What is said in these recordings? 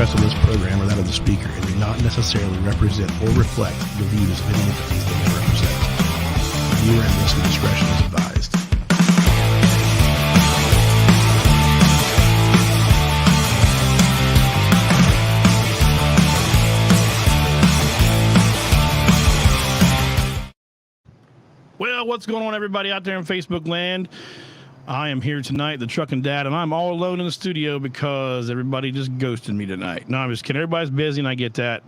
expressed in this program are that of the speaker and do not necessarily represent or reflect the views of any entities that they represent. Viewer and listener discretion is advised. Well, what's going on, everybody out there in Facebook land? I am here tonight, the Truckin Dad, and I'm all alone in the studio because everybody just ghosted me tonight. No, I'm just kidding. Everybody's busy, and I get that.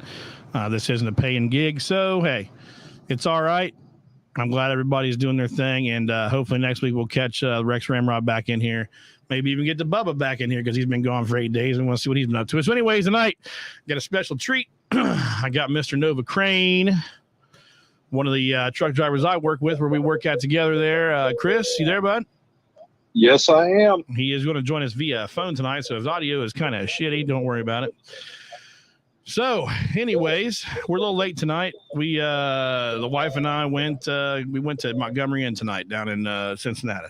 This isn't a paying gig, so, hey, it's all right. I'm glad everybody's doing their thing, and hopefully next week we'll catch Rex Ramrod back in here. Maybe even get the Bubba back in here because he's been gone for 8 days, and we want to see what he's been up to. So anyways, tonight, got a special treat. I got Mr. Nova Crane, one of the truck drivers I work with, where we work out together there. Chris, you there, bud? Yes, I am. He is going to join us via phone tonight, so his audio is kind of shitty. Don't worry about it. So, anyways, we're a little late tonight. We, the wife and I went to Montgomery Inn tonight down in Cincinnati.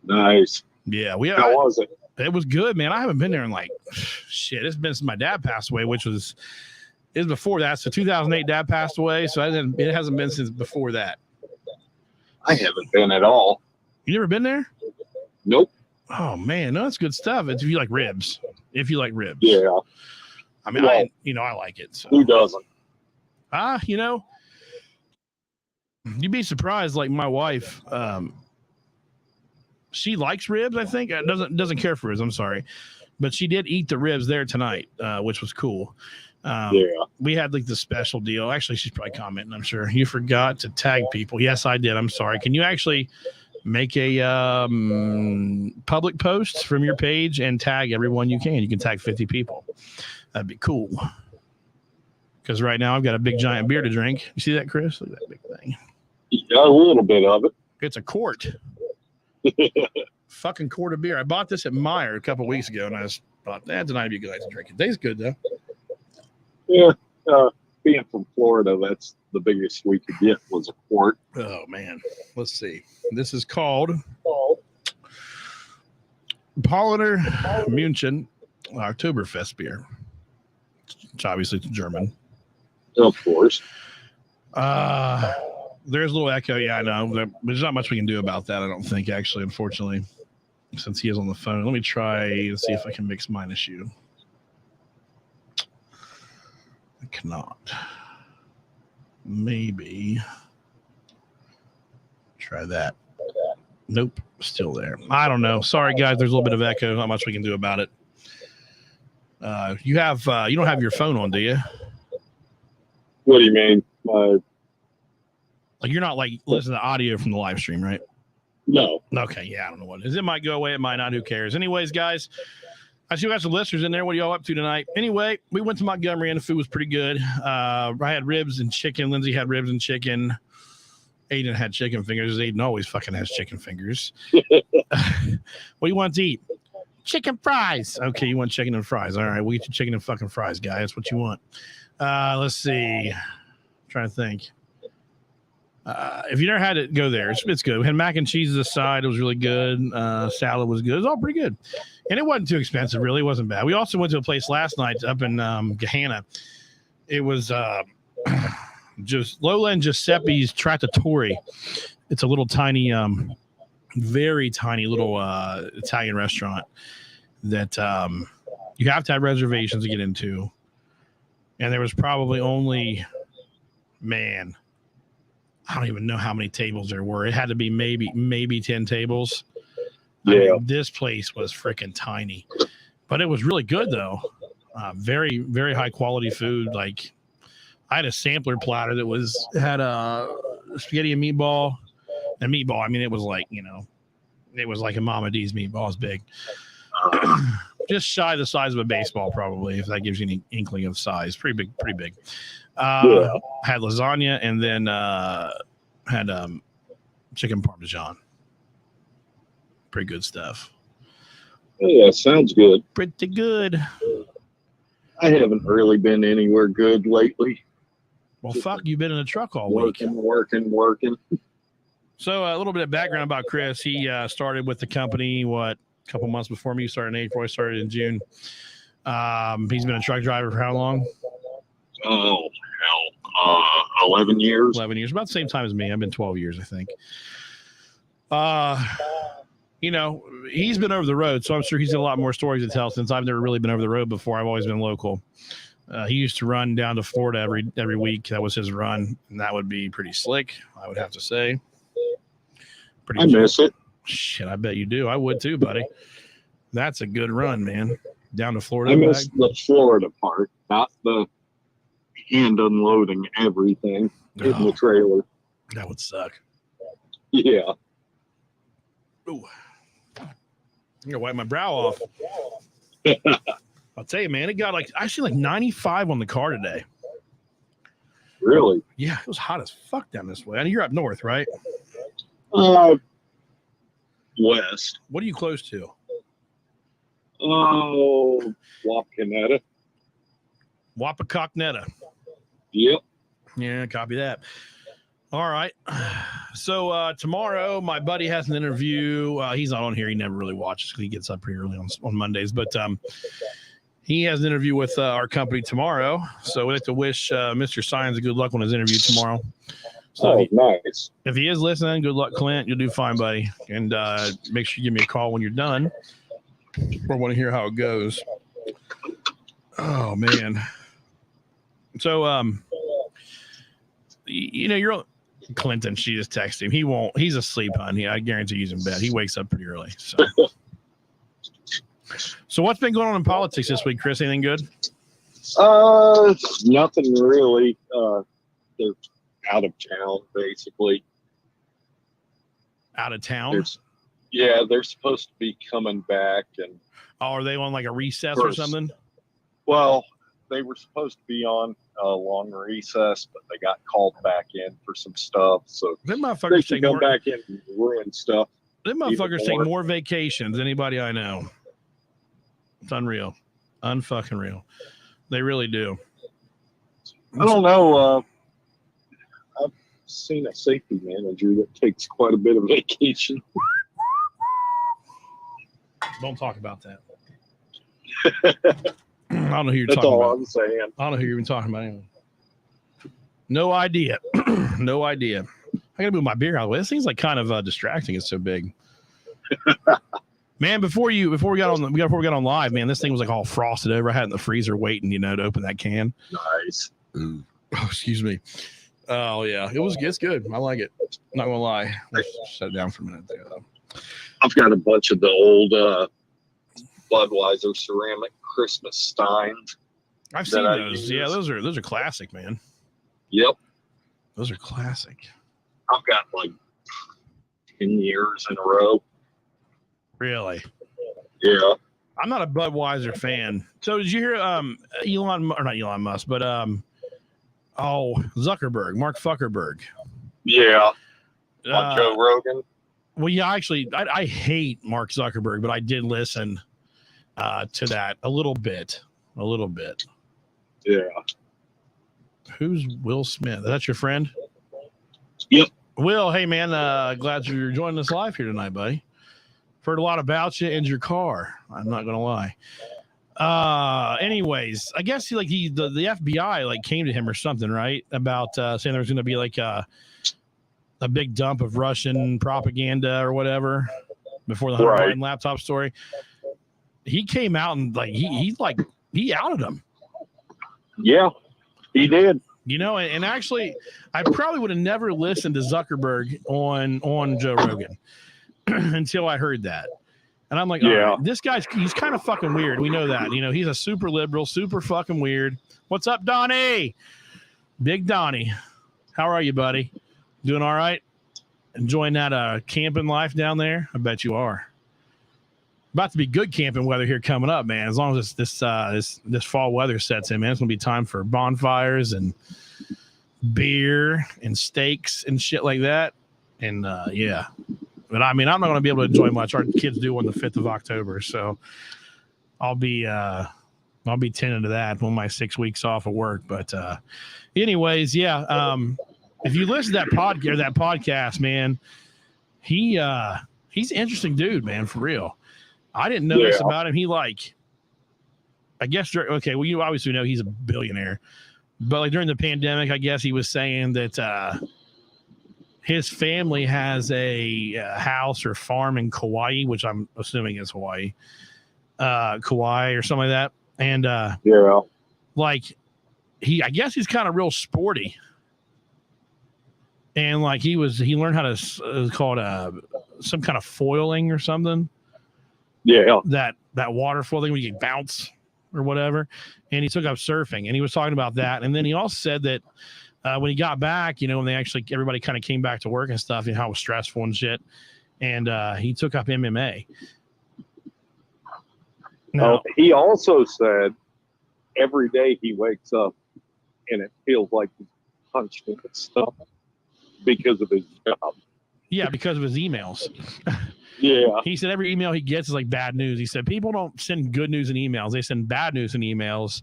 Nice. Yeah, How was it? It was good, man. I haven't been there in like shit. It's been since my dad passed away, which was before that. So 2008, dad passed away. So it hasn't been since before that. I haven't been at all. You never been there? Nope. Oh man, no, that's good stuff. It's if you like ribs. Yeah. I mean, well, I like it. So. Who doesn't? You'd be surprised. Like my wife, she likes ribs. I think doesn't care for ribs. I'm sorry, but she did eat the ribs there tonight, which was cool. Yeah. We had like the special deal. Actually, she's probably commenting. I'm sure you forgot to tag people. Yes, I did. I'm sorry. Can you actually make a public post from your page and tag everyone you can? You can tag 50 people. That'd be cool. Because right now I've got a big giant beer to drink. You see that, Chris? Look at that big thing. You got a little bit of it. It's a quart. Fucking quart of beer. I bought this at Meijer a couple weeks ago, and I just thought, tonight would be a good night to drink it. Tastes good, though. Yeah. Being from Florida, that's the biggest we could get was a quart. Oh, man. Let's see. This is called Paulaner München Oktoberfest beer. Which obviously it's German. Of course. There's a little echo. Yeah, I know. There's not much we can do about that, I don't think, actually, unfortunately, since he is on the phone. Let me try and see if I can mix mine issue. I cannot. Maybe. Try that. Nope. Still there. I don't know. Sorry, guys. There's a little bit of echo. Not much we can do about it. You don't have your phone on, do you? What do you mean? Like you're not like listening to audio from the live stream, right? No. Okay. Yeah. I don't know what it is. It might go away. It might not. Who cares? Anyways, guys, I see we got some listeners in there. What are y'all up to tonight? Anyway, we went to Montgomery and the food was pretty good. I had ribs and chicken. Lindsay had ribs and chicken. Aiden had chicken fingers. Aiden always fucking has chicken fingers. What do you want to eat? Chicken fries. Okay, you want chicken and fries. All right, we'll get you chicken and fucking fries, guys. That's what you want. Let's see. I'm trying to think. If you never had it, go there. It's good. We had mac and cheese as a side. It was really good. Salad was good. It was all pretty good. And it wasn't too expensive, really. It wasn't bad. We also went to a place last night up in Gahanna. It was just Lola and Giuseppe's Trattoria. It's a little tiny, very tiny little Italian restaurant that you have to have reservations to get into. And there was probably only, I don't even know how many tables there were. It had to be maybe 10 tables. Yeah. I mean, this place was freaking tiny, but it was really good though. Very, very high quality food. Like I had a sampler platter that had a spaghetti and meatball. And meatball, I mean, it was like, it was like a Mama D's meatball. It's big. Just shy the size of a baseball, probably, if that gives you any inkling of size. Pretty big. Had lasagna and then had chicken parmesan. Pretty good stuff. Yeah, sounds good. Pretty good. I haven't really been anywhere good lately. Well, fuck, you've been in a truck all week. Working. So a little bit of background about Chris. He started with the company, a couple months before me. He started in April. I started in June. He's been a truck driver for how long? Oh, hell. 11 years. 11 years, about the same time as me. I've been 12 years, I think. He's been over the road, so I'm sure he's got a lot more stories to tell since I've never really been over the road before. I've always been local. He used to run down to Florida every week. That was his run, and that would be pretty slick, I would have to say. I miss it. Shit, I bet you do. I would too, buddy. That's a good run, man. Down to Florida. I miss the Florida part, not the hand unloading everything in the trailer. That would suck. Yeah. Ooh. I'm gonna wipe my brow off. I'll tell you, man, it got like 95 on the car today. Really? Yeah, it was hot as fuck down this way. I know you're up north, right? West. What are you close to? Oh, Wapakoneta. Wapakoneta. Yep. Yeah, copy that. All right. So tomorrow, my buddy has an interview. He's not on here. He never really watches because he gets up pretty early on Mondays. But he has an interview with our company tomorrow. So we'd like to wish Mr. Science good luck on his interview tomorrow. So nice. If he is listening, good luck, Clint. You'll do fine, buddy. And make sure you give me a call when you're done. I want to hear how it goes. Oh, man. So, you're Clinton. She just texted him. He won't. He's asleep, honey. I guarantee he's in bed. He wakes up pretty early. So what's been going on in politics this week, Chris? Anything good? Nothing really. They're out of town, basically. Out of town? They're supposed to be coming back. And are they on like a recess or something? Well, they were supposed to be on a long recess, but they got called back in for some stuff. So them motherfuckers they can come back in and ruin stuff. Them motherfuckers take more vacations than anybody I know. It's unreal. Unfucking real. They really do. I don't know. I've seen a safety manager that takes quite a bit of vacation. Don't talk about that. I don't know who you're That's talking all about. I'm saying. I don't know who you're even talking about anyway. No idea. No idea. I gotta move my beer out of the way. This thing's like kind of distracting. It's so big. Man, before we got on live, man, this thing was like all frosted over. I had it in the freezer waiting, to open that can. Nice. Oh, excuse me. Oh yeah, it's good. I like it. Not gonna lie. Let's shut it down for a minute there, though. I've got a bunch of the old Budweiser ceramic Christmas steins. I've seen those. Yeah, those are classic, man. Yep. Those are classic. I've got like 10 years in a row. Really? Yeah. I'm not a Budweiser fan. So did you hear not Elon Musk, but Zuckerberg, Mark Zuckerberg. Yeah. On Joe Rogan. Well, yeah, actually, I hate Mark Zuckerberg, but I did listen to that a little bit. Yeah. Who's Will Smith? That's your friend? Yep. Will, hey, man, glad you're joining us live here tonight, buddy. Heard a lot about you and your car. I'm not going to lie. Anyways, I guess the FBI came to him or something, right? About saying there was going to be like a big dump of Russian propaganda or whatever before the Hunter Biden laptop story. He came out and he outed him. Yeah, he did. And actually, I probably would have never listened to Zuckerberg on Joe Rogan until I heard that. And I'm like, yeah, this he's kind of fucking weird. We know that. He's a super liberal, super fucking weird. What's up, Donnie? Big Donnie. How are you, buddy? Doing all right? Enjoying that camping life down there? I bet you are. About to be good camping weather here coming up, man. As long as this fall weather sets in, man, it's gonna be time for bonfires and beer and steaks and shit like that. And yeah, but I mean, I'm not gonna be able to enjoy much. Our kids do on the 5th of October, so I'll be tending to that on my 6 weeks off of work. But anyways, yeah. If you listen to that podcast, man, he's an interesting dude, man, for real. I didn't know this about him. He I guess, okay, well, you obviously know he's a billionaire, but like during the pandemic, I guess he was saying that his family has a house or farm in Kauai, which I'm assuming is Hawaii, Kauai or something like that. And yeah, like I guess he's kind of real sporty. And like he learned how to call it some kind of foiling or something. Yeah. That water foil thing when you bounce or whatever. And he took up surfing, and he was talking about that. And then he also said that when he got back, when everybody kind of came back to work and stuff, and how it was stressful and shit. And he took up MMA. Now, he also said every day he wakes up and it feels like he's punched in the stomach because of his job. Yeah, because of his emails. Yeah. He said every email he gets is like bad news. He said people don't send good news in emails. They send bad news in emails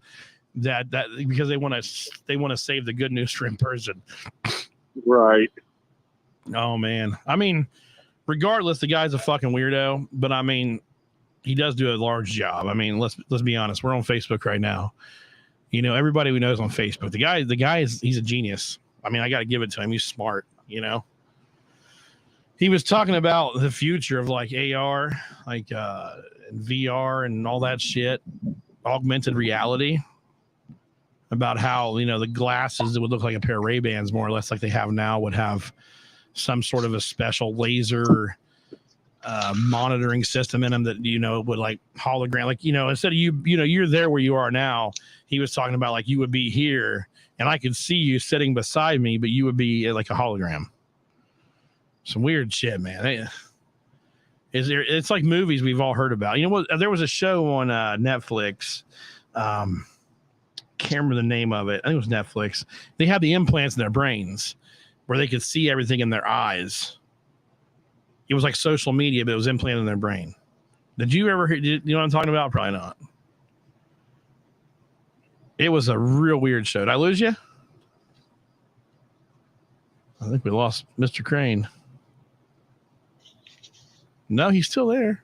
that because they want to save the good news for in person. Right. Oh man. I mean, regardless, the guy's a fucking weirdo, but I mean, he does do a large job. I mean, let's be honest. We're on Facebook right now. Everybody we know is on Facebook. The guy he's a genius. I mean, I got to give it to him. He's smart, He was talking about the future of like AR, like and VR and all that shit, augmented reality, about how, the glasses that would look like a pair of Ray-Bans more or less like they have now would have some sort of a special laser monitoring system in them that, would like hologram, like, instead of you're there where you are now. He was talking about like you would be here and I could see you sitting beside me, but you would be like a hologram. Some weird shit, man. It's like movies we've all heard about. What? There was a show on Netflix. Can't remember the name of it. I think it was Netflix. They had the implants in their brains where they could see everything in their eyes. It was like social media, but it was implanted in their brain. Did you ever hear? You know what I'm talking about? Probably not. It was a real weird show. Did I lose you? I think we lost Mr. Crane. No, he's still there.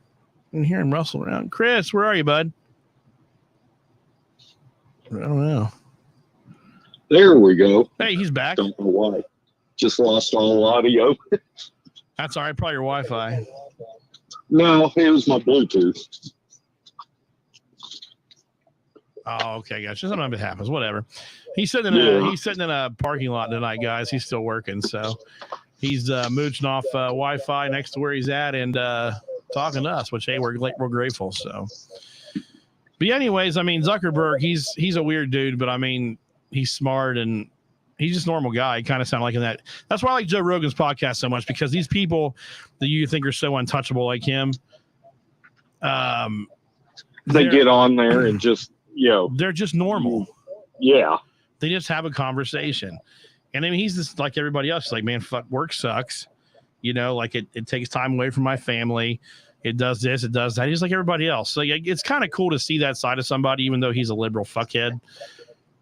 I can hear him rustle around. Chris, where are you, bud? I don't know. There we go. Hey, he's back. Don't know why. Just lost all audio. That's all right. Probably your Wi-Fi. No, it was my Bluetooth. Oh, okay, gotcha. Sometimes it happens. Whatever. He's sitting in a parking lot tonight, guys. He's still working, so he's mooching off Wi-Fi next to where he's at and talking to us, which hey, we're grateful. So, but anyways, I mean Zuckerberg, he's a weird dude, but I mean he's smart and he's just a normal guy. He kind of sound like in that. That's why I like Joe Rogan's podcast so much, because these people that you think are so untouchable like him, they get on there and just they're just normal. Yeah. They just have a conversation. And I mean, he's just like everybody else. He's like, man, fuck, work sucks. Like it takes time away from my family. It does this, it does that. He's like everybody else. So it's kind of cool to see that side of somebody, even though he's a liberal fuckhead.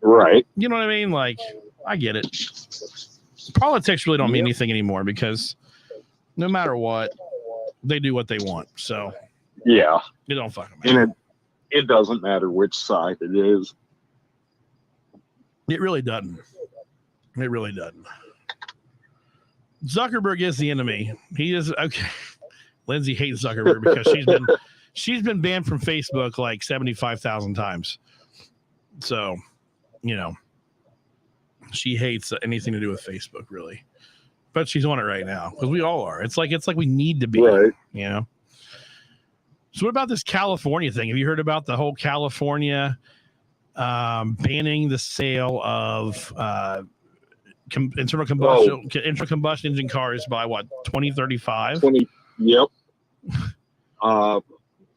Right. You know what I mean? Like, I get it. Politics really don't mean anything anymore because no matter what, they do what they want. So, yeah. It don't fucking matter. And it doesn't matter which side it is. It really doesn't. It really doesn't. Zuckerberg is the enemy. He is okay. Lindsay hates Zuckerberg because she's been banned from Facebook like 75,000 times. So, she hates anything to do with Facebook, really. But she's on it right now because we all are. It's like we need to be, right. So what about this California thing? Have you heard about the whole California banning the sale of internal combustion engine cars by what, 2035? Yep.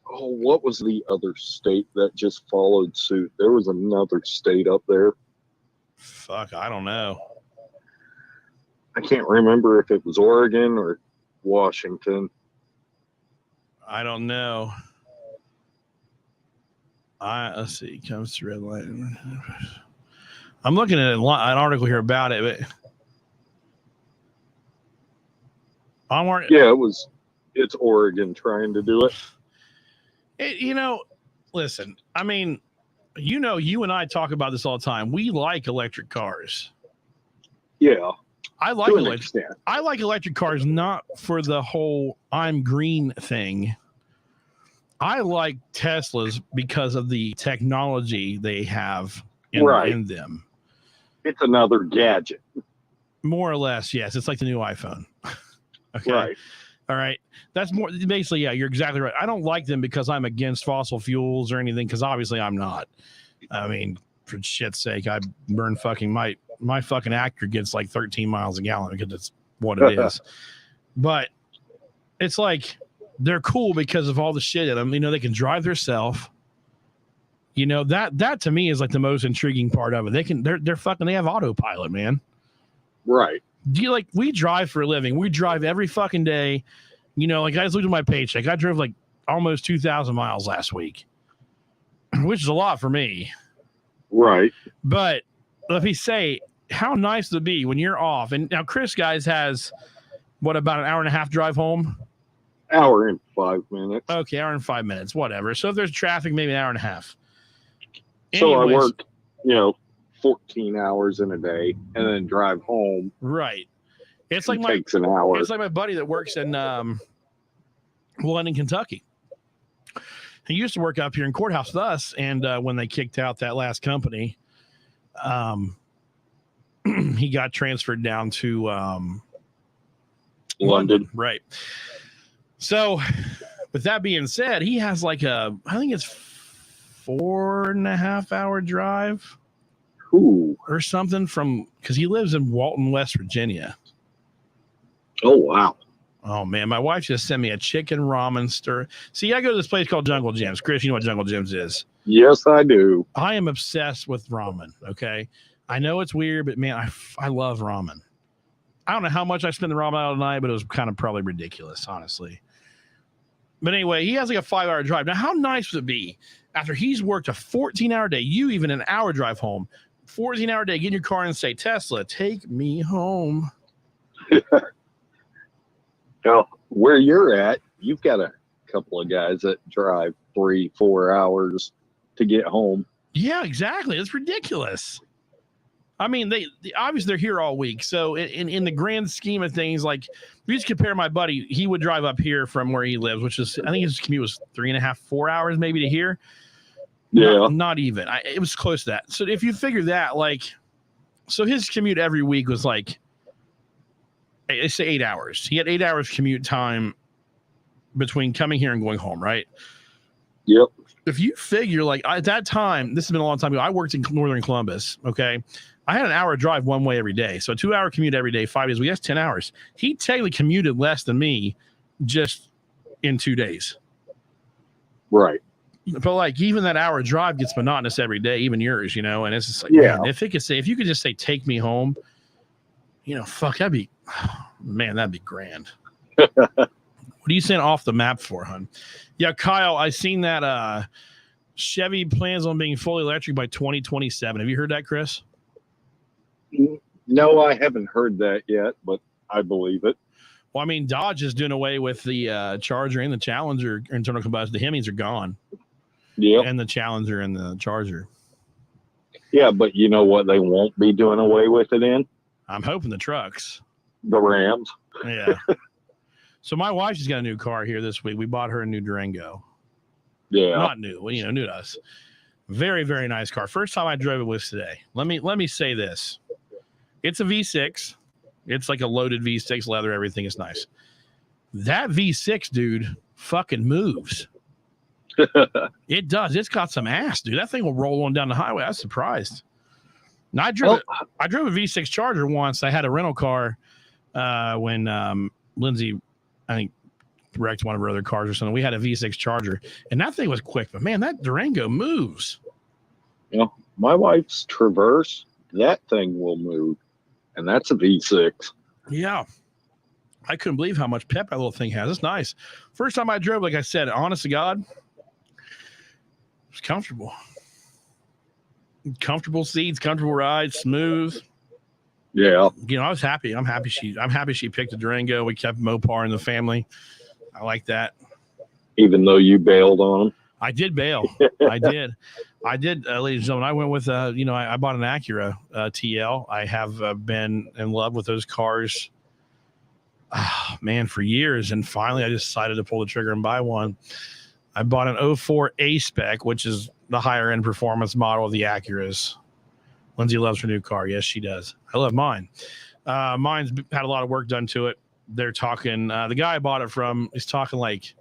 What was the other state that just followed suit? There was another state up there. Fuck, I don't know. I can't remember if it was Oregon or Washington. I don't know. Let's see. Comes to red light. I'm looking at an article here about it, but it's Oregon trying to do it. Listen, I mean, You know, you and I talk about this all the time. We like electric cars. Yeah. I like electric cars, not for the whole I'm green thing. I like Teslas because of the technology they have in them. It's another gadget. More or less, yes. It's like the new iPhone. Okay. Right. All right. That's more basically, yeah, you're exactly right. I don't like them because I'm against fossil fuels or anything, because obviously I'm not. I mean, for shit's sake, I burn fucking my fucking Acura gets like 13 miles a gallon because it's what it is. But it's like they're cool because of all the shit in them. You know, they can drive themselves. You know, that to me is like the most intriguing part of it. They have autopilot, man. Right. We drive for a living. We drive every fucking day. You know, like I just looked at my paycheck. I drove like almost 2,000 miles last week, which is a lot for me. Right. But let me say, how nice would it be when you're off? And now Chris, guys, has about an hour and a half drive home? Hour and 5 minutes. Okay, hour and 5 minutes, whatever. So if there's traffic, maybe an hour and a half. So I work, 14 hours in a day and then drive home. Right. It's like takes an hour. It's like my buddy that works in London, Kentucky. He used to work up here in Courthouse with us, and when they kicked out that last company, he got transferred down to London. Right. So with that being said, he has like I think it's 4.5 hour drive. Ooh. Or something because he lives in Walton, West Virginia. Oh, wow. Oh, man. My wife just sent me a chicken ramen stir. See, I go to this place called Jungle Jim's. Chris, you know what Jungle Jim's is? Yes, I do. I am obsessed with ramen, okay? I know it's weird, but, man, I love ramen. I don't know how much I spent the ramen out tonight, but it was kind of probably ridiculous, honestly. But anyway, he has like a 5 hour drive. Now, how nice would it be after he's worked a 14-hour day, you even an hour drive home, 14-hour day, get in your car and say, Tesla, take me home. Now, where you're at, you've got a couple of guys that drive 3-4 hours to get home. Yeah, exactly. It's ridiculous. I mean, they obviously they're here all week. So in the grand scheme of things, like we just compare my buddy, he would drive up here from where he lives, which is, I think his commute was 3.5-4 hours maybe to here. Yeah. Not even. It was close to that. So if you figure that, so his commute every week was like, they say 8 hours. He had 8 hours commute time between coming here and going home, right? Yep. If you figure, at that time, this has been a long time ago, I worked in northern Columbus, okay? I had an hour drive one way every day. So a 2 hour commute every day, 5 days a week, that's 10 hours. He technically commuted less than me just in 2 days. Right. But even that hour drive gets monotonous every day, even yours, and it's just like, yeah. Man, if you could just say, take me home, fuck, that'd be grand. What are you saying off the map for, hon? Yeah, Kyle, I seen that Chevy plans on being fully electric by 2027. Have you heard that, Chris? No, I haven't heard that yet, but I believe it. Well, I mean, Dodge is doing away with the Charger and the Challenger internal combustion. The Hemis are gone. Yeah. And the Challenger and the Charger. Yeah, but you know what they won't be doing away with it in? I'm hoping the trucks. The Rams. Yeah. So my wife just got a new car here this week. We bought her a new Durango. Yeah. Not new, new to us. Very, very nice car. First time I drove it was today. Let me say this. It's a V6. It's like a loaded V6, leather, everything is nice. That V6, dude, fucking moves. It does. It's got some ass, dude. That thing will roll on down the highway. I was surprised. Now, I drove a V6 Charger once. I had a rental car when Lindsay, I think, wrecked one of her other cars or something. We had a V6 Charger, and that thing was quick. But, man, that Durango moves. My wife's Traverse, that thing will move, and that's a V6. Yeah. I couldn't believe how much pep that little thing has. It's nice. First time I drove, like I said, honest to God, it's comfortable. Comfortable seats, comfortable ride, smooth. Yeah. I was happy. I'm happy she picked a Durango. We kept Mopar in the family. I like that. Even though you bailed on them? I did bail. I did, ladies and gentlemen. I went with, I bought an Acura TL. I have been in love with those cars, man, for years. And finally, I decided to pull the trigger and buy one. I bought an 04 A-Spec, which is the higher end performance model of the Acuras. Lindsay loves her new car. Yes, she does. I love mine. Mine's had a lot of work done to it. They're talking, the guy I bought it from is talking like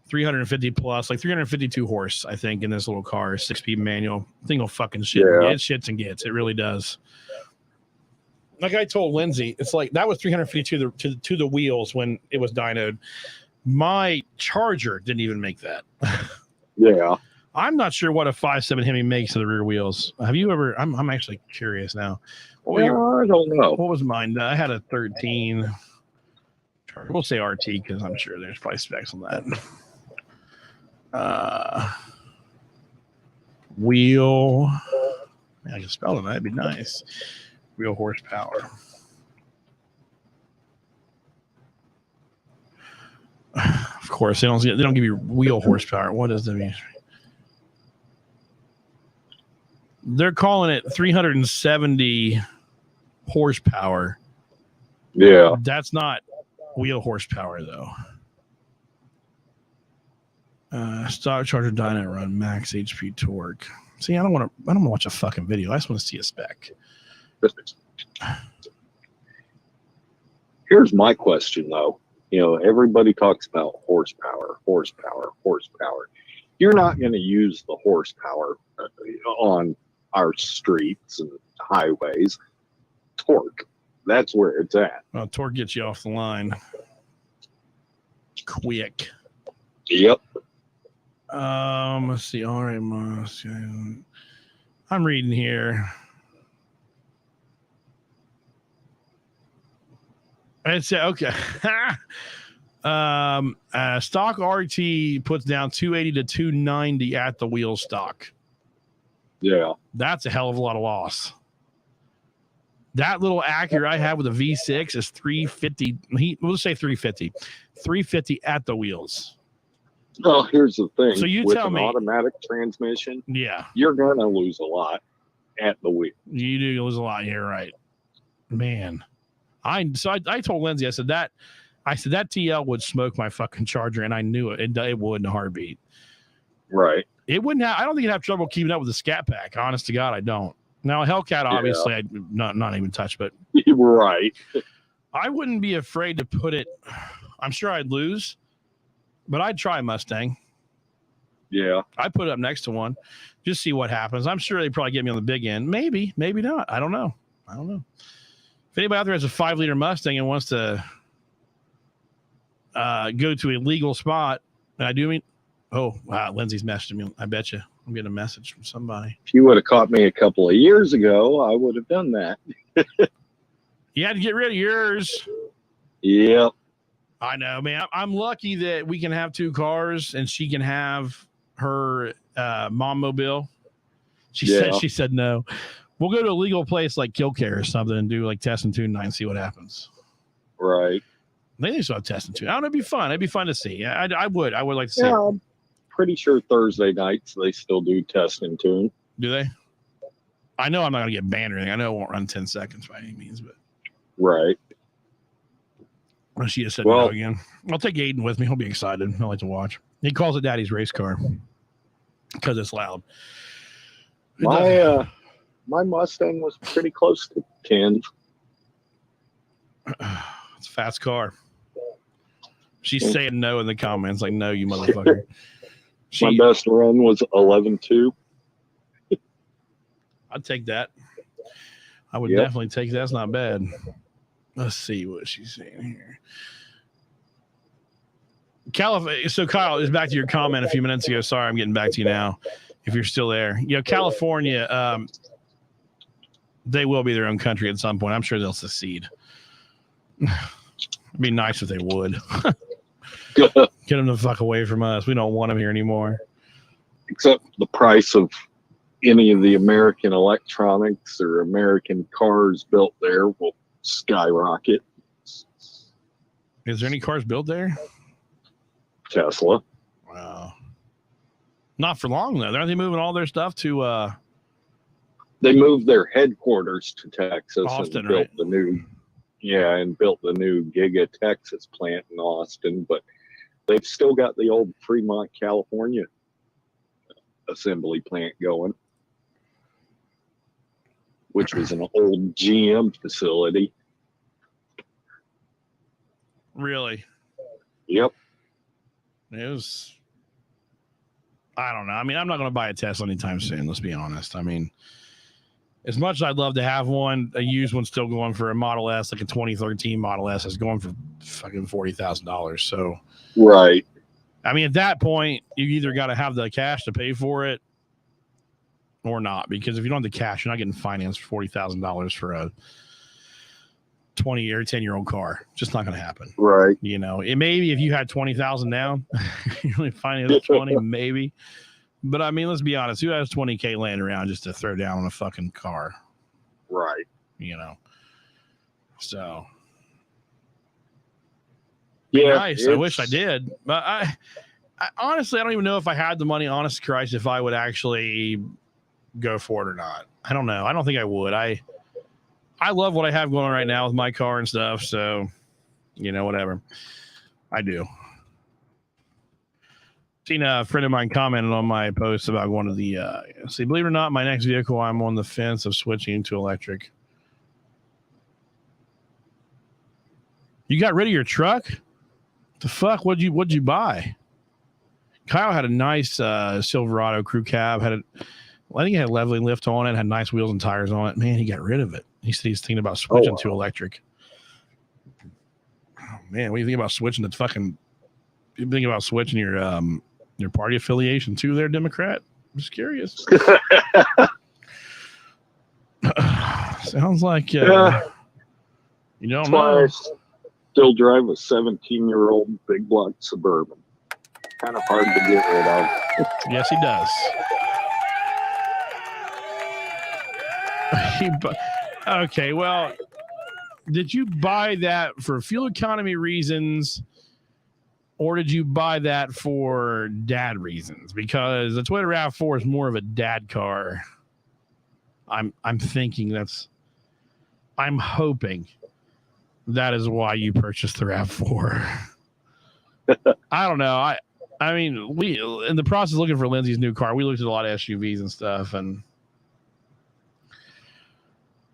350 plus, like 352 horse, I think, in this little car, 6-speed manual. Thing will fucking shit. Yeah. It shits and gets. It really does. Like I told Lindsay, it's like that was 352 to the wheels when it was dynoed. My Charger didn't even make that. Yeah. I'm not sure what a 5.7 Hemi makes to the rear wheels. Have you ever? I'm actually curious now. I don't know. What was mine? I had a 13. We'll say RT because I'm sure there's probably specs on that. Wheel. I can spell it. That'd be nice. Wheel horsepower. Of course, they don't give you wheel horsepower. What does that mean? They're calling it 370 horsepower. Yeah. That's not wheel horsepower though. Stock Charger dyno run max HP torque. See, I don't want to watch a fucking video. I just want to see a spec. Here's my question though. Everybody talks about horsepower. You're not going to use the horsepower on our streets and highways. Torque. That's where it's at. Well, torque gets you off the line quick. Yep. Let's see. All right, I'm reading here. It's okay. Stock RT puts down 280 to 290 at the wheel stock. Yeah. That's a hell of a lot of loss. That little Acura I have with a V6 is 350. We'll say 350. 350 at the wheels. Well, here's the thing. So you with tell an me, automatic transmission, yeah, you're going to lose a lot at the wheel. You do lose a lot. You're right, man. I told Lindsay, I said that TL would smoke my fucking Charger, and I knew it. It would in a heartbeat. Right. It wouldn't have. I don't think you'd have trouble keeping up with the Scat Pack. Honest to God, I don't. Now a Hellcat, obviously, I'd not even touch, but right. I wouldn't be afraid to put it. I'm sure I'd lose, but I'd try Mustang. Yeah. I'd put it up next to one, just see what happens. I'm sure they'd probably get me on the big end. Maybe not. I don't know. If anybody out there has a 5-liter Mustang and wants to go to a legal spot, and I do mean, oh, wow, Lindsay's messaging me. I bet you I'm getting a message from somebody. If you would have caught me a couple of years ago, I would have done that. You had to get rid of yours. Yep. I know, man. I'm lucky that we can have 2 cars and she can have her mom mobile. She said no. We'll go to a legal place like Killcare or something and do like test and tune night and see what happens. Right. They still have test and tune. I don't know. It'd be fun. It'd be fun to see. I would like to see. Yeah, I'm pretty sure Thursday nights they still do test and tune. Do they? I know I'm not going to get banned or anything. I know it won't run 10 seconds by any means, but. Right. Well, she just said no again. I'll take Aiden with me. He'll be excited. He'll like to watch. He calls it Daddy's race car because it's loud. My Mustang was pretty close to 10. It's a fast car. She's saying no in the comments, like, no, you motherfucker. My best run was 11.2. I'd take that. I would definitely take that. That's not bad. Let's see what she's saying here. So Kyle, is back to your comment a few minutes ago. Sorry, I'm getting back to you now. If you're still there, California, they will be their own country at some point. I'm sure they'll secede. It'd be nice if they would. Get them the fuck away from us. We don't want them here anymore. Except the price of any of the American electronics or American cars built there will skyrocket. Is there any cars built there? Tesla. Wow. Not for long though. Aren't they moving all their stuff to? They moved their headquarters to Texas Austin, and built right? the new, built the new Giga Texas plant in Austin. But they've still got the old Fremont, California assembly plant going, which was an old GM facility. Really? Yep. It was. I don't know. I mean, I'm not going to buy a Tesla anytime soon. Let's be honest. I mean, as much as I'd love to have one, a used one still going for a Model S, like a 2013 Model S, is going for fucking $40,000. So, right. I mean, at that point, you either got to have the cash to pay for it or not. Because if you don't have the cash, you're not getting financed for $40,000 for a 20 or 10-year-old car. Just not going to happen. Right. You know, it maybe if you had 20,000 down, you really finance 20, maybe. But I mean, let's be honest. Who has 20K laying around just to throw down on a fucking car? Right. You know. So. Yeah. Nice. I wish I did. But I honestly, I don't even know if I had the money, honest to Christ, if I would actually go for it or not. I don't know. I don't think I would. I love what I have going on right now with my car and stuff. So, you know, whatever. I do. Seen a friend of mine commented on my post about going to the, see, believe it or not, my next vehicle, I'm on the fence of switching to electric. You got rid of your truck? The fuck? What'd you buy? Kyle had a nice Silverado crew cab. I think it had a leveling lift on it, had nice wheels and tires on it. Man, he got rid of it. He said he's thinking about switching to electric. Oh, man, what do you think about switching to fucking... You think about switching your party affiliation to their Democrat? I'm just curious. Sounds like you don't know. I still drive a 17-year-old big block Suburban. Kind of hard to get rid of. Yes, he does. Okay, well, did you buy that for fuel economy reasons, or did you buy that for dad reasons? Because the Toyota RAV4 is more of a dad car. I'm hoping that is why you purchased the RAV4. I don't know. I mean, we in the process of looking for Lindsay's new car, we looked at a lot of SUVs and stuff, and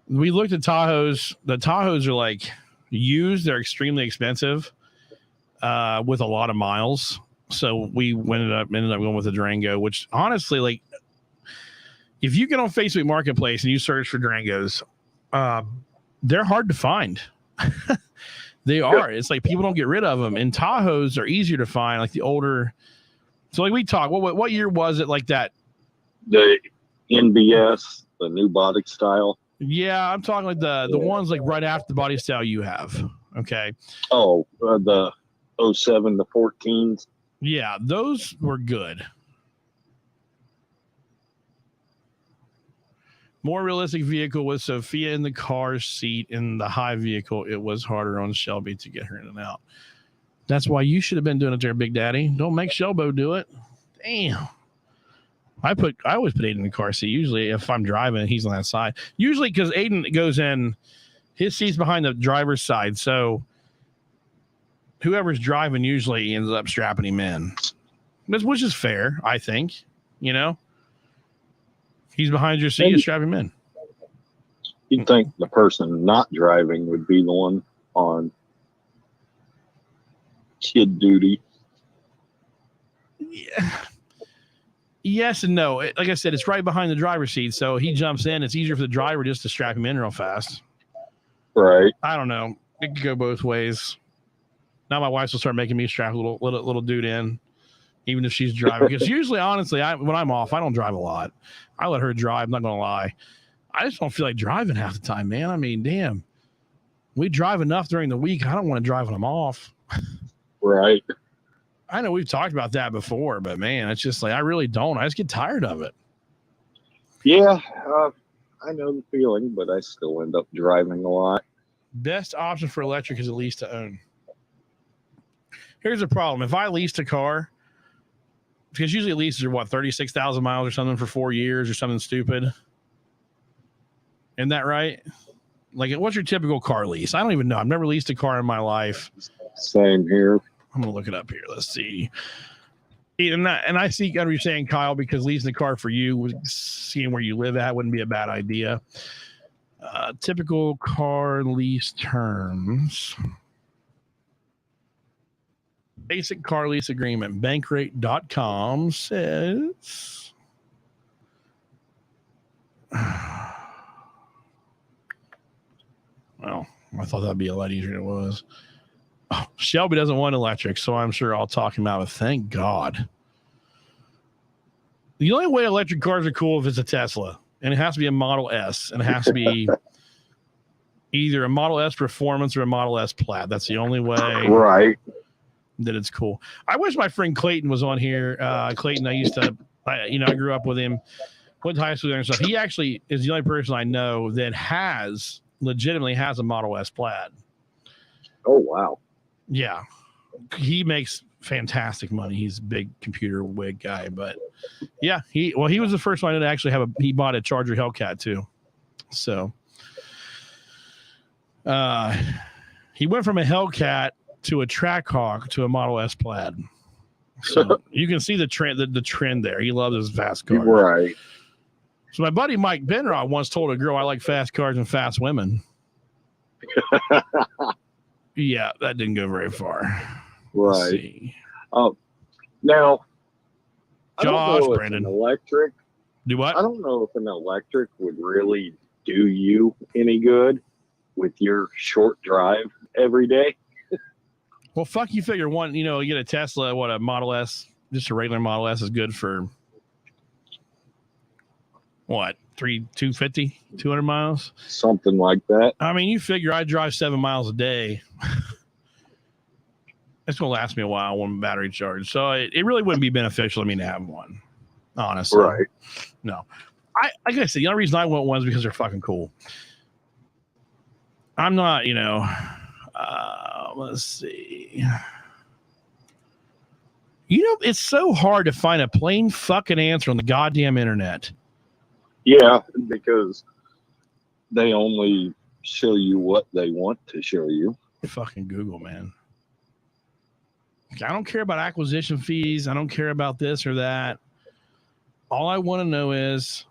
we looked at Tahoes. The Tahoes are like used; they're extremely expensive, with a lot of miles. So we ended up going with the Durango, which honestly, like, if you get on Facebook Marketplace and you search for Durangos, they're hard to find. They are. It's like people don't get rid of them. And Tahoes are easier to find, like the older. So like we talk, what year was it like that? The NBS, the new body style. Yeah, I'm talking like the ones like right after the body style you have. Okay. Oh, the 07 to 14s. Yeah, those were good. More realistic vehicle with Sophia in the car seat. In the high vehicle, it was harder on Shelby to get her in and out. That's why you should have been doing it there, Big Daddy. Don't make Shelbo do it. Damn. I always put Aiden in the car seat. Usually, if I'm driving, he's on that side. Usually, because Aiden goes in, his seat's behind the driver's side. So whoever's driving usually ends up strapping him in, which is fair, I think. You know, he's behind your seat, you strap him in. You'd think the person not driving would be the one on kid duty. Yeah. Yes and no. Like I said, it's right behind the driver's seat, so he jumps in. It's easier for the driver just to strap him in real fast. Right. I don't know. It could go both ways. Now my wife will start making me strap a little dude in, even if she's driving. Because usually, honestly, when I'm off, I don't drive a lot. I let her drive. I'm not going to lie. I just don't feel like driving half the time, man. I mean, damn. We drive enough during the week. I don't want to drive when I'm off. Right. I know we've talked about that before, but man, it's just like, I really don't. I just get tired of it. Yeah, I know the feeling, but I still end up driving a lot. Best option for electric is at least to own. Here's the problem. If I leased a car, because usually leases are what, 36,000 miles or something for 4 years or something stupid. Isn't that right? Like, what's your typical car lease? I don't even know. I've never leased a car in my life. Same here. I'm gonna look it up here. Let's see. And I see what you're saying, Kyle, because leasing a car for you, seeing where you live at, wouldn't be a bad idea. Typical car lease terms. Basic car lease agreement. Bankrate.com says. Well, I thought that'd be a lot easier than it was. Oh, Shelby doesn't want electric, so I'm sure I'll talk him out of it. Thank God. The only way electric cars are cool if it's a Tesla, and it has to be a Model S, and it has to be either a Model S Performance or a Model S Plaid. That's the only way, right, that it's cool. I wish my friend Clayton was on here. Clayton, I grew up with him, went to high school there and stuff. He actually is the only person I know that legitimately has a Model S Plaid. Oh, wow. Yeah. He makes fantastic money. He's a big computer wig guy, but yeah, he was the first one to actually he bought a Charger Hellcat too. So he went from a Hellcat to a Trackhawk to a Model S Plaid. So you can see the trend there. He loves his fast cars. Right. So my buddy Mike Benrod once told a girl, I like fast cars and fast women. Yeah, that didn't go very far. Right. Now, Josh, I Brandon. An electric. Do what? I don't know if an electric would really do you any good with your short drive every day. Well, fuck, you figure one, you get a Tesla, what, a Model S, just a regular Model S is good for what, 250, 200 miles? Something like that. I mean, you figure I drive 7 miles a day. It's going to last me a while when battery charged. So it really wouldn't be beneficial to me to have one, honestly. Right. No. Like I said, the only reason I want one is because they're fucking cool. I'm not, let's see. It's so hard to find a plain fucking answer on the goddamn internet. Yeah, because they only show you what they want to show you. Fucking Google, man. I don't care about acquisition fees. I don't care about this or that. All I want to know is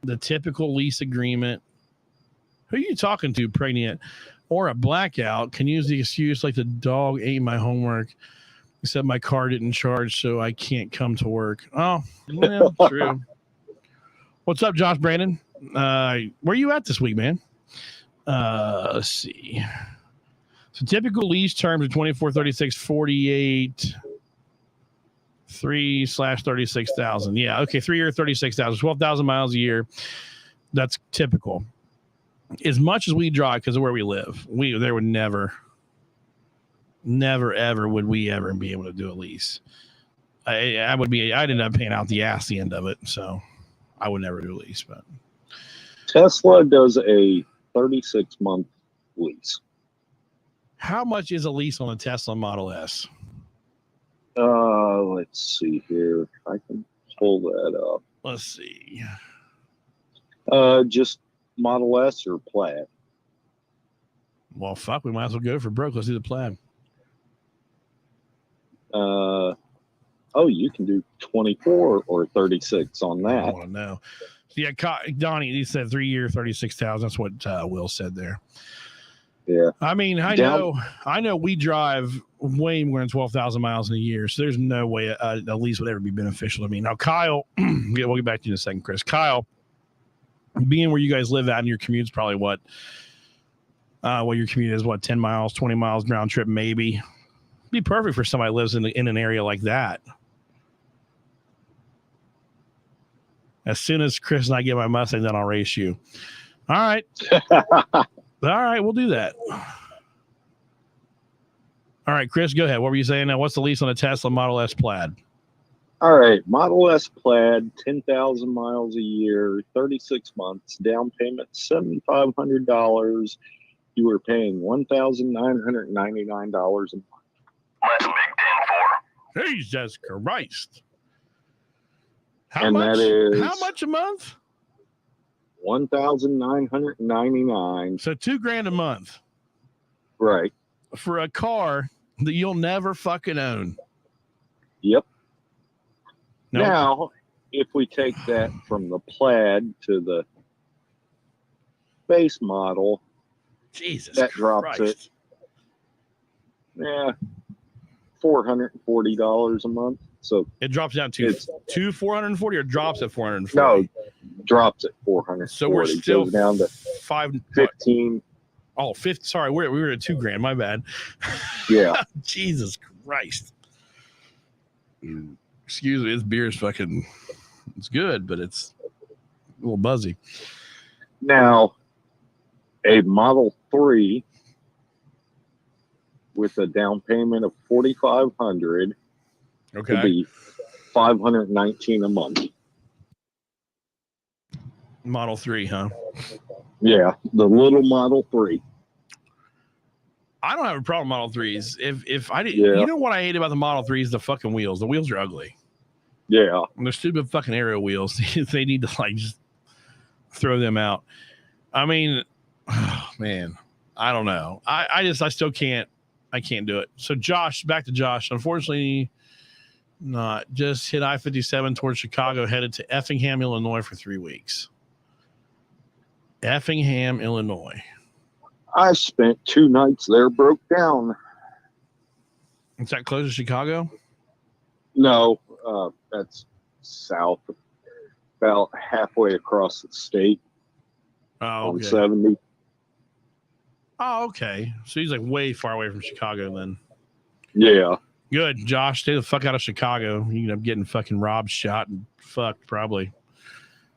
the typical lease agreement. Who are you talking to, pregnant? Or a blackout can use the excuse like the dog ate my homework, except my car didn't charge, so I can't come to work. Oh, yeah, true. What's up, Josh Brandon? Where are you at this week, man? Let's see. So typical lease terms are 24, 36, 48, 3/36,000. Yeah, okay, 3 year, 36,000, 12,000 miles a year. That's typical. As much as we drive, because of where we live, there would never, ever would we ever be able to do a lease. I'd end up paying out the ass the end of it, so I would never do a lease. But Tesla does a 36-month lease. How much is a lease on a Tesla Model S? Let's see here. I can pull that up. Let's see. Just Model S or Plaid? Well, fuck, we might as well go for broke. Let's do the Plaid. You can do 24 or 36 on that. I want to know. Yeah, Donnie, he said 3 year, 36,000. That's what Will said there. Yeah. I mean, I know we drive way more than 12,000 miles in a year, so there's no way a lease would ever be beneficial to me. Now, Kyle, we'll get back to you in a second, Chris. Kyle, being where you guys live at, and your commute's probably what your commute is, 10 miles, 20 miles round trip, maybe. Be perfect for somebody who lives in an area like that. As soon as Chris and I get my Mustang, then I'll race you. All right. All right, we'll do that. All right, Chris, go ahead. What were you saying now? What's the lease on a Tesla Model S Plaid? All right, Model S Plaid, 10,000 miles a year, 36 months, down payment $7,500. You were paying $1,999 a month. That's a big 10-4. Jesus Christ. And that is how much a month? $1,999. So $2,000 a month. Right. For a car that you'll never fucking own. Yep. Nope. Now, if we take that from the Plaid to the base model, Jesus that Christ. drops it. Yeah, $440 a month. So it drops down to $440 or drops at $440? No, drops at $440. So we're still goes down to 15. Oh, 50. Sorry, we were at $2,000. My bad. Yeah. Jesus Christ. Excuse me. This beer is fucking. It's good, but it's a little buzzy. Now, a Model 3 with a down payment of $4,500 okay. will be $519 a month. Model 3, huh? Yeah, the little Model 3. I don't have a problem with Model 3s. If I did, Yeah. You know what I hate about the Model 3s? The fucking wheels. The wheels are ugly. Yeah. And they're stupid fucking aero wheels. They need to like just throw them out. I mean, oh, man, I don't know. I still can't. I can't do it. So Josh, back to Josh. Unfortunately, not just hit I-57 towards Chicago, headed to Effingham, Illinois for 3 weeks. Effingham, Illinois. I spent 2 nights there, broke down. Is that close to Chicago? No, that's south, about halfway across the state on 70. Oh, okay. So he's like way far away from Chicago then. Yeah. Good, Josh. Stay the fuck out of Chicago. You end up getting fucking robbed, shot, and fucked probably.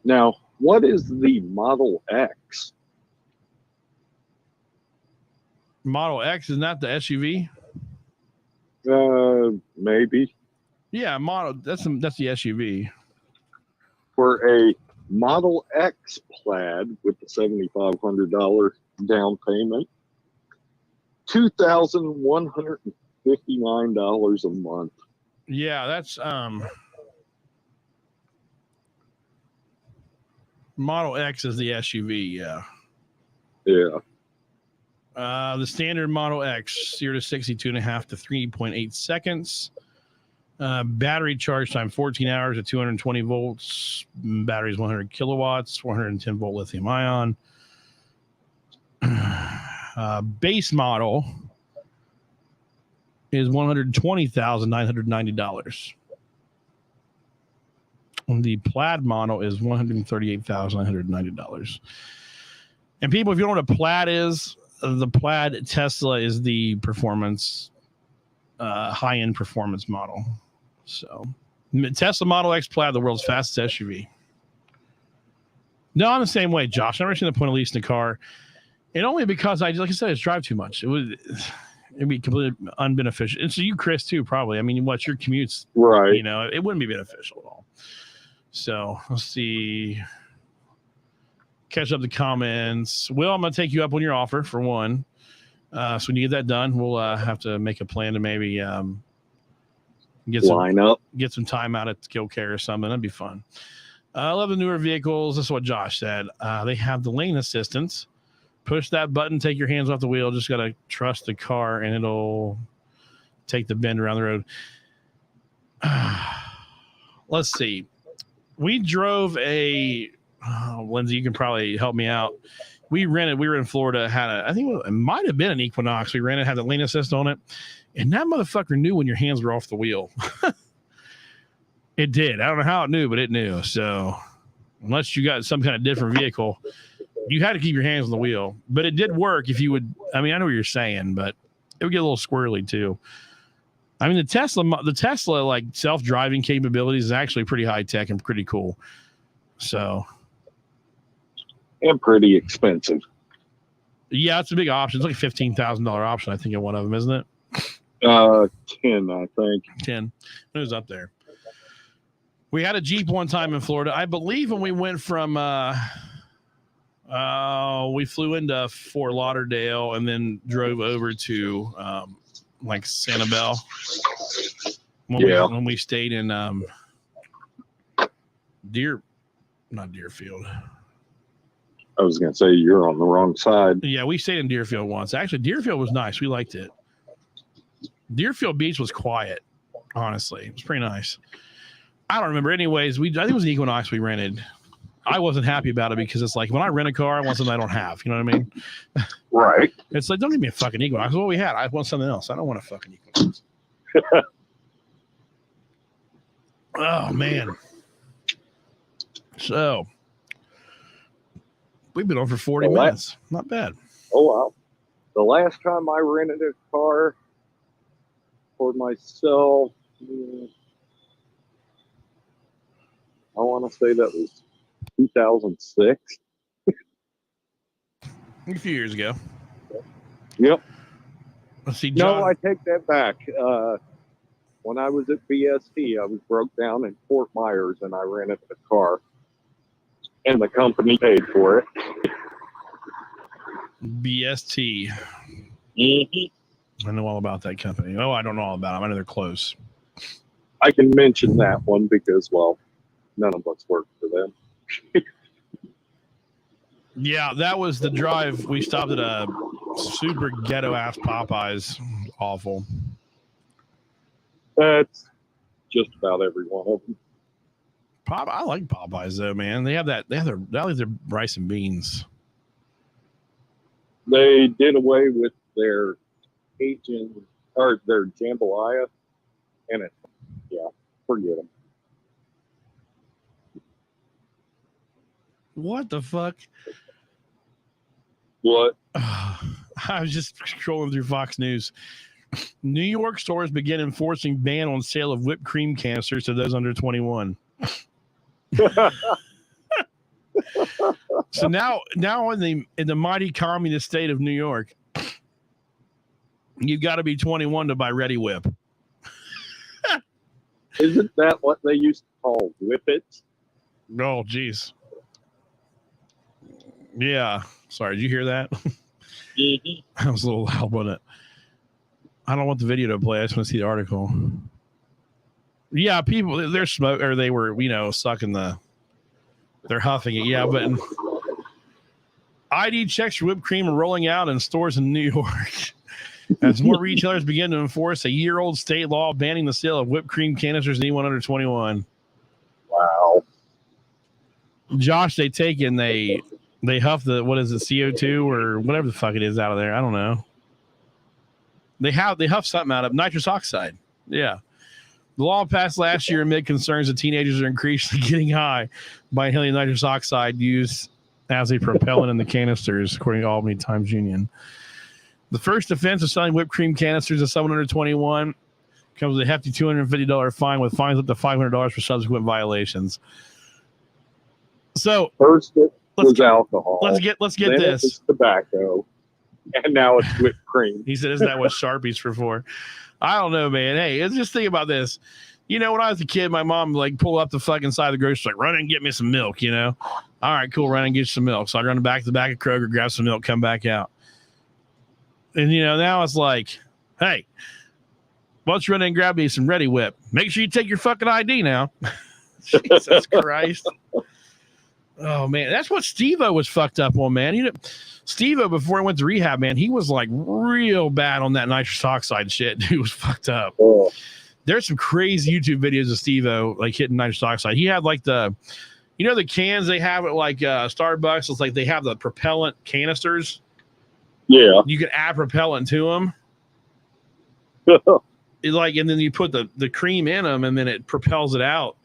Now, what is the Model X? Model X, isn't that the SUV? Maybe. Yeah, that's the SUV. For a Model X Plaid with the $7,500 down payment, $2,159 a month. Yeah, that's Model X is the SUV. Yeah. Yeah. The standard Model X, 0 to 62.5 to 3.8 seconds. Battery charge time 14 hours at 220 volts. Battery is 100 kilowatts, 410 volt lithium ion. Base model is $120,990. The Plaid model is $138,990. And people, if you don't know what a Plaid is, the Plaid Tesla is the performance, high-end performance model. So Tesla Model X Plaid, the world's fastest SUV. No, I'm the same way, Josh. I've never seen the point of leasing a car. And only because like I said, I just drive too much. It'd be completely unbeneficial. And so you, Chris, too, probably. I mean, what's your commutes? Right. You know, it wouldn't be beneficial at all. So let's see. Catch up the comments. Will, I'm going to take you up on your offer for one. So when you get that done, we'll have to make a plan to maybe get some time out at Skill Care or something. That'd be fun. I love the newer vehicles. This is what Josh said. They have the lane assistance. Push that button, take your hands off the wheel. Just got to trust the car, and it'll take the bend around the road. Let's see. We drove Lindsay, you can probably help me out. We were in Florida, I think it might have been an Equinox. We rented, had the lane assist on it. And that motherfucker knew when your hands were off the wheel. It did. I don't know how it knew, but it knew. So unless you got some kind of different vehicle, you had to keep your hands on the wheel. But it did work if you would. I mean, I know what you're saying, but it would get a little squirrely too. I mean, the Tesla like self-driving capabilities is actually pretty high tech and pretty cool. So. And pretty expensive. Yeah, it's a big option. It's like a $15,000 option, I think, in one of them, isn't it? 10, I think. 10. It was up there. We had a Jeep one time in Florida. I believe when we went from we flew into Fort Lauderdale and then drove over to like Sanibel. when we stayed in not Deerfield. I was going to say you're on the wrong side. Yeah, we stayed in Deerfield once. Actually, Deerfield was nice. We liked it. Deerfield Beach was quiet, honestly. It was pretty nice. I don't remember. Anyways, I think it was an Equinox we rented. I wasn't happy about it because it's like when I rent a car, I want something I don't have. You know what I mean? Right. It's like, don't give me a fucking Equinox. What we had, I want something else. I don't want a fucking Equinox. Oh, man. So, we've been on for 40 minutes. Not bad. Oh, wow. The last time I rented a car for myself, I want to say that was 2006. A few years ago. Yep. Let's see, John. No, I take that back. When I was at BST, I was broke down in Fort Myers and I rented a car. And the company paid for it. BST. Mm-hmm. I know all about that company. Oh, I don't know all about them. I know they're close. I can mention that one because, well, none of us work for them. Yeah, that was the drive. We stopped at a super ghetto-ass Popeyes. Awful. That's just about every one of them. I like Popeyes though, man. They have their rice and beans. They did away with their Cajun or their jambalaya, and forget them. What the fuck? What? I was just scrolling through Fox News. New York stores begin enforcing ban on sale of whipped cream canisters to those under 21. So now in the mighty communist state of New York, you've got to be 21 to buy Ready Whip. Isn't that what they used to call whippets? Oh, geez. Yeah. Sorry, did you hear that? Mm-hmm. That was a little loud, wasn't it? I don't want the video to play. I just want to see the article. Yeah, people, they're smoke, or they were, sucking they're huffing it. Yeah, but ID checks for whipped cream are rolling out in stores in New York as more retailers begin to enforce a year-old state law banning the sale of whipped cream canisters to anyone under 21. Wow. Josh, they take and they huff the, what is it, CO2 or whatever the fuck it is out of there. I don't know. They huff something out of nitrous oxide. Yeah. The law passed last year amid concerns that teenagers are increasingly getting high by inhaling nitrous oxide used as a propellant in the canisters, according to Albany Times Union. The first offense of selling whipped cream canisters to someone under 21 comes with a hefty $250 fine with fines up to $500 for subsequent violations. So first it was alcohol. Let's get then this. It was tobacco, and now it's whipped cream. He said, "Isn't that what Sharpies for?" I don't know, man. Hey, let's just think about this. When I was a kid, my mom pull up the fucking side of the grocery store, run and get me some milk. All right, cool, run and get you some milk. So I run back to the back of Kroger, grab some milk, come back out. And now it's like, hey, why don't you run in and grab me some Ready Whip? Make sure you take your fucking ID now. Jesus Christ. Oh, man. That's what Steve-O was fucked up on, man. Steve-O, before he went to rehab, man, he was real bad on that nitrous oxide shit. He was fucked up. Oh. There's some crazy YouTube videos of Steve-O, hitting nitrous oxide. He had, the cans they have at, Starbucks. It's they have the propellant canisters. Yeah. You can add propellant to them. And then you put the cream in them, and then it propels it out.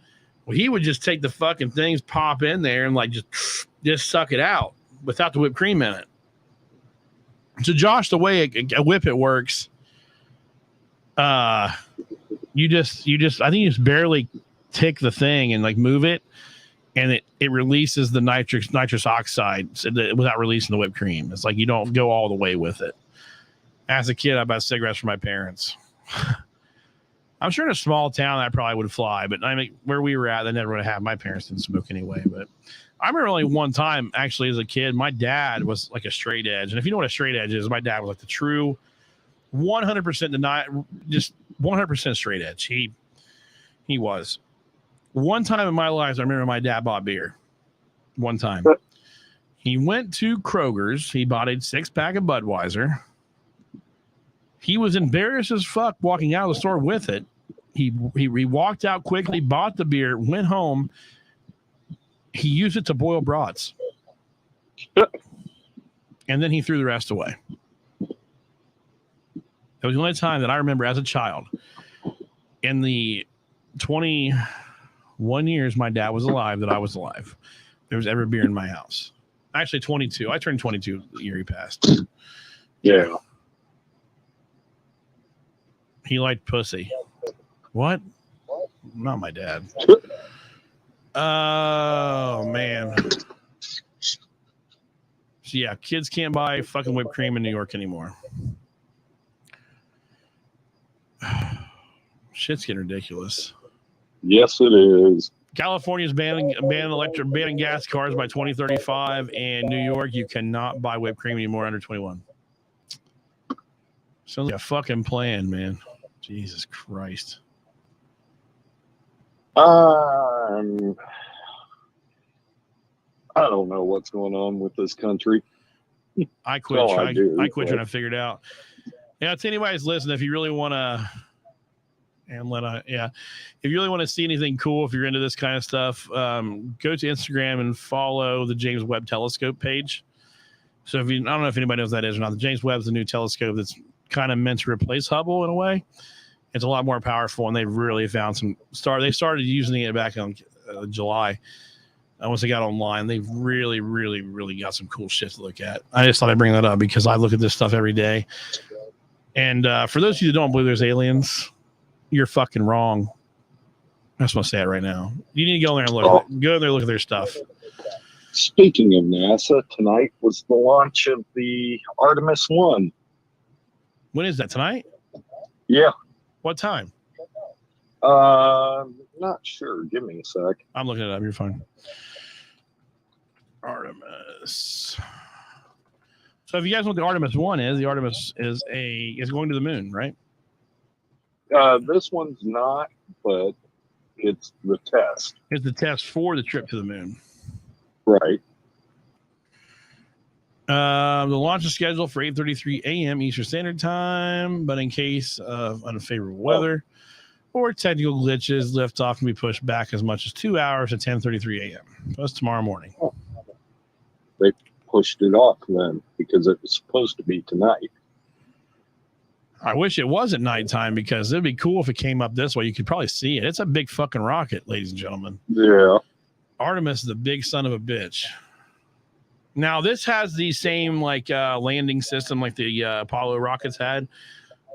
Well, he would just take the fucking things, pop in there, and just suck it out without the whipped cream in it. So, Josh, the way a whippet works, you just I think you just barely tick the thing and move it, and it releases the nitrous oxide without releasing the whipped cream. It's you don't go all the way with it. As a kid, I bought cigarettes for my parents. I'm sure in a small town that probably would fly, but where we were at, they never would have. My parents didn't smoke anyway. But I remember only one time, actually, as a kid, my dad was a straight edge. And if you know what a straight edge is, my dad was the true 100% just 100% straight edge. He was. One time in my life, I remember my dad bought beer. One time. He went to Kroger's. He bought a 6-pack of Budweiser. He was embarrassed as fuck walking out of the store with it. He walked out quickly, bought the beer, went home. He used it to boil brats. And then he threw the rest away. That was the only time that I remember as a child. In the 21 years my dad was alive that I was alive, there was ever beer in my house. Actually, 22. I turned 22 the year he passed. Yeah. He liked pussy. What? Not my dad. Oh, man. So, yeah, kids can't buy fucking whipped cream in New York anymore. Shit's getting ridiculous. Yes, it is. California's banning gas cars by 2035, and New York, you cannot buy whipped cream anymore under 21. Sounds like a fucking plan, man. Jesus Christ. I don't know what's going on with this country. I quit trying to figure it out. Yeah, to anybody's listening, if you really want to, if you really want to see anything cool, if you're into this kind of stuff, go to Instagram and follow the James Webb Telescope page. So I don't know if anybody knows what that is or not. The James Webb is a new telescope that's kind of meant to replace Hubble in a way. It's a lot more powerful, and they've really found some They started using it back in July. Once they got online, they've really, really, really got some cool shit to look at. I just thought I'd bring that up because I look at this stuff every day. And for those of you that don't believe there's aliens, you're fucking wrong. I just want to say it right now. You need to go in there and look. Go in there and look at their stuff. Speaking of NASA, tonight was the launch of the Artemis 1. When is that? Tonight? Yeah. What time? Not sure. Give me a sec. I'm looking it up. You're fine. Artemis. So if you guys know what the Artemis 1 is, the Artemis is going to the moon, right? This one's not, but it's the test. It's the test for the trip to the moon. Right. The launch is scheduled for 8:33 a.m. Eastern Standard Time, but in case of unfavorable weather or technical glitches, liftoff can be pushed back as much as 2 hours to 10:33 a.m. That's tomorrow morning. They pushed it off then because it was supposed to be tonight. I wish it was at nighttime because it'd be cool if it came up this way. You could probably see it. It's a big fucking rocket, ladies and gentlemen. Yeah. Artemis is a big son of a bitch. Now, this has the same landing system like the Apollo rockets had,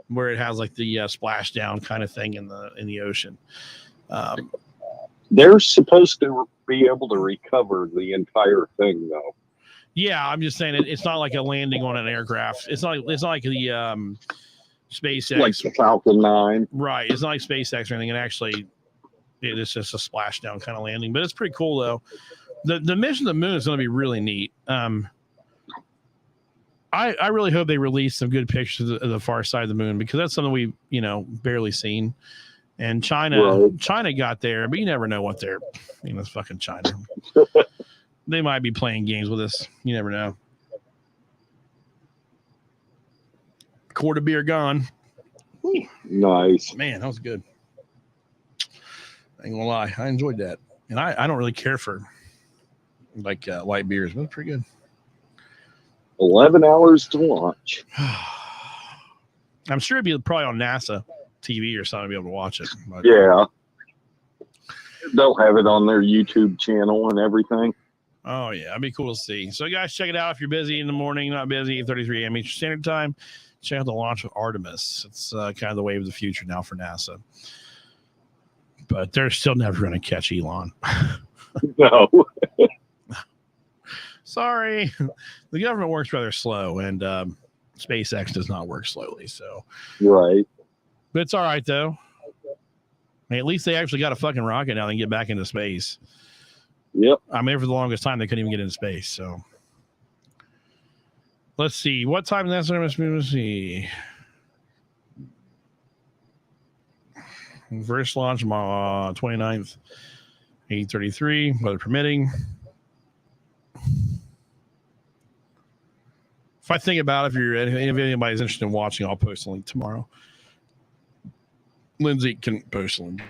where it has like the splashdown kind of thing in the ocean. They're supposed to be able to recover the entire thing, though. Yeah, I'm just saying it's not like a landing on an aircraft. It's not like the SpaceX, like the Falcon 9. Right. It's not like SpaceX or anything. It's just a splashdown kind of landing, but it's pretty cool though. The mission to the moon is going to be really neat. I really hope they release some good pictures of the far side of the moon because that's something we barely seen. And China got there, but you never know what they're. It's fucking China. They might be playing games with us. You never know. Quart of beer gone. Ooh. Nice. Man, that was good. I ain't gonna lie, I enjoyed that, and I don't really care for light beers, but it's pretty good. 11 hours to launch. I'm sure it'd be probably on NASA TV or something to be able to watch it. But. Yeah, they'll have it on their YouTube channel and everything. Oh yeah, it'd be cool to see. So guys, check it out if you're busy in the morning. Not busy, 8:33 a.m. Eastern Standard Time. Check out the launch of Artemis. It's kind of the wave of the future now for NASA. But they're still never going to catch Elon. No. Sorry. The government works rather slow, and SpaceX does not work slowly. So, right. But it's all right, though. At least they actually got a fucking rocket now and get back into space. Yep. I mean, for the longest time, they couldn't even get into space. So, let's see. What time is that? Let's see. First launch 29th, 8:33, weather permitting. If I think about it, if anybody's interested in watching, I'll post a link tomorrow. Lindsay can post a link.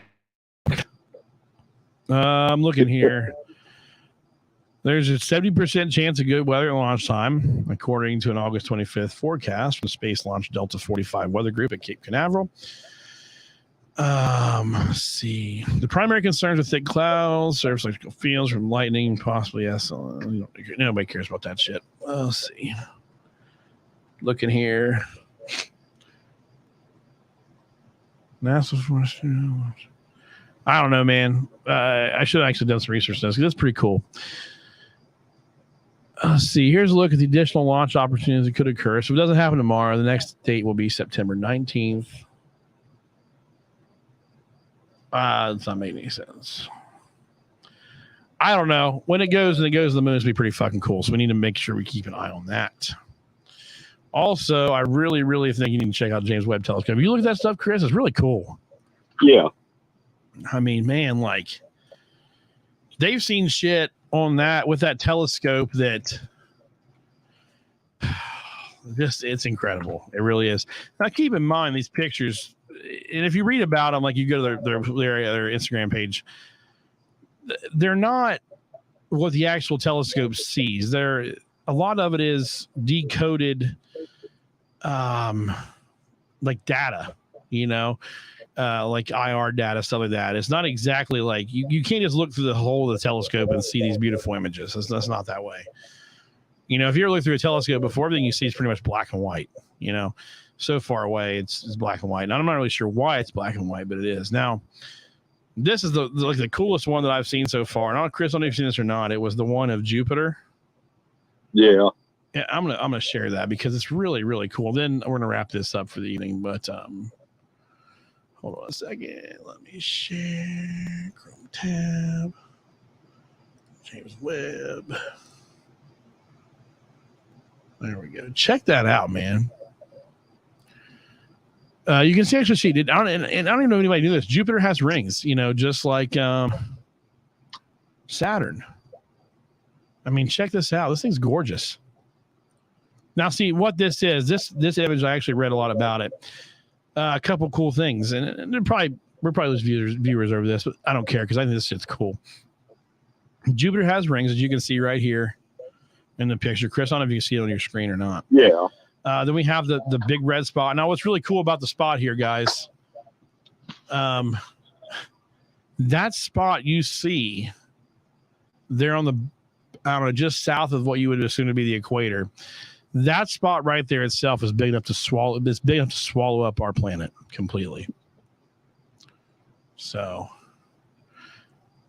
I'm looking here. There's a 70% chance of good weather at launch time, according to an August 25th forecast from Space Launch Delta 45 Weather Group at Cape Canaveral. Let's see. The primary concerns with thick clouds, surface electrical fields from lightning, possibly yes. Nobody cares about that shit. Let's see. Looking here. NASA. I don't know, man. I should have actually done some research on this. That's pretty cool. Let's see. Here's a look at the additional launch opportunities that could occur. So if it doesn't happen tomorrow, the next date will be September 19th. It's not making any sense. I don't know. When it goes to the moon, it's going to be pretty fucking cool. So we need to make sure we keep an eye on that. Also, I really, really think you need to check out James Webb Telescope. If you look at that stuff, Chris, it's really cool. Yeah. I mean, man, like they've seen shit on that with that telescope that just it's incredible. It really is. Now, keep in mind these pictures, and if you read about them, like you go to their Instagram page, they're not what the actual telescope sees. A lot of it is decoded, like data, like IR data, stuff like that. It's not exactly like you can't just look through the hole of the telescope and see these beautiful images. That's not that way. If you ever look through a telescope before, everything you see is pretty much black and white. So far away, it's black and white. And I'm not really sure why it's black and white, but it is. Now, this is the coolest one that I've seen so far. And Chris, I don't know if you've seen this or not. It was the one of Jupiter. Yeah. Yeah, I'm gonna share that because it's really, really cool. Then we're gonna wrap this up for the evening. But hold on a second. Let me share Chrome tab. James Webb. There we go. Check that out, man. You can see actually she did. I don't even know if anybody knew this. Jupiter has rings, just like Saturn. I mean, check this out. This thing's gorgeous. Now, see what this is. This image, I actually read a lot about it. A couple cool things, and we're probably losing viewers over this, but I don't care because I think this shit's cool. Jupiter has rings, as you can see right here in the picture. Chris, I don't know if you can see it on your screen or not. Yeah. Then we have the big red spot. Now, what's really cool about the spot here, guys, that spot you see there on the, I don't know, just south of what you would assume to be the equator. That spot right there itself is big enough to swallow. It's big enough to swallow up our planet completely. So,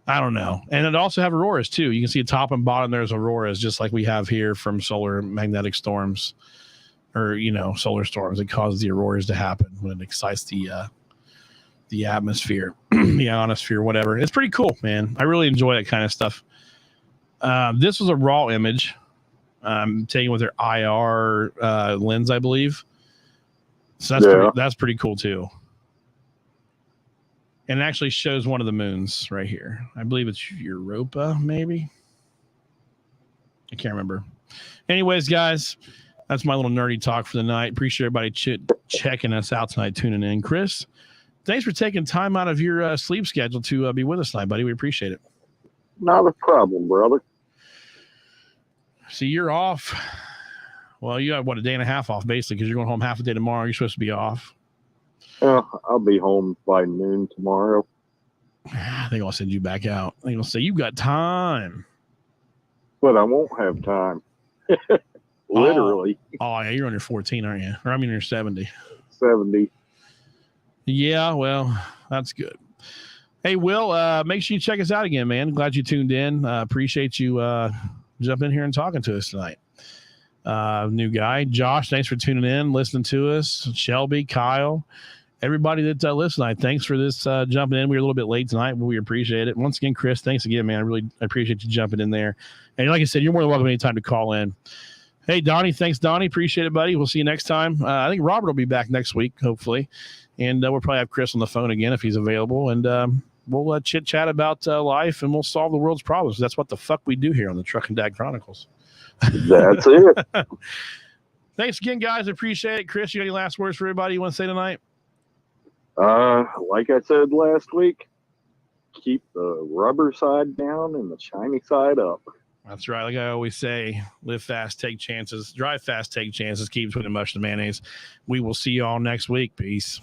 I don't know. And it also have auroras too. You can see top and bottom there's auroras, just like we have here from solar magnetic storms, or solar storms. It causes the auroras to happen when it excites the atmosphere, the ionosphere, whatever. It's pretty cool, man. I really enjoy that kind of stuff. This was a raw image, taken with their IR lens, I believe. So that's pretty cool too. And it actually shows one of the moons right here. I believe it's Europa, maybe. I can't remember. Anyways, guys, that's my little nerdy talk for the night. Appreciate everybody checking us out tonight, tuning in. Chris, thanks for taking time out of your sleep schedule to be with us tonight, buddy. We appreciate it. Not a problem, brother. See, you're off. Well, you have, a day and a half off, basically, because you're going home half a day tomorrow. You're supposed to be off. I'll be home by noon tomorrow. I think I'll send you back out. I think I'll say, you got time. But I won't have time. Literally. Oh, yeah, you're on your 14, aren't you? Or I mean, you're 70. 70. Yeah, well, that's good. Hey, Will, make sure you check us out again, man. Glad you tuned in. Appreciate you jumping in here and talking to us tonight. New guy. Josh, thanks for tuning in, listening to us. Shelby, Kyle, everybody that listened tonight, thanks for this jumping in. We were a little bit late tonight, but we appreciate it. Once again, Chris, thanks again, man. I really appreciate you jumping in there. And like I said, you're more than welcome anytime to call in. Hey, Donnie. Thanks, Donnie. Appreciate it, buddy. We'll see you next time. I think Robert will be back next week, hopefully. And we'll probably have Chris on the phone again if he's available. And we'll chit-chat about life, and we'll solve the world's problems. That's what the fuck we do here on the Truckin' Dad Chronicles. That's it. Thanks again, guys. Appreciate it. Chris, you got any last words for everybody you want to say tonight? Like I said last week, keep the rubber side down and the shiny side up. That's right. Like I always say, live fast, take chances. Drive fast, take chances. Keep between the mush and mayonnaise. We will see you all next week. Peace.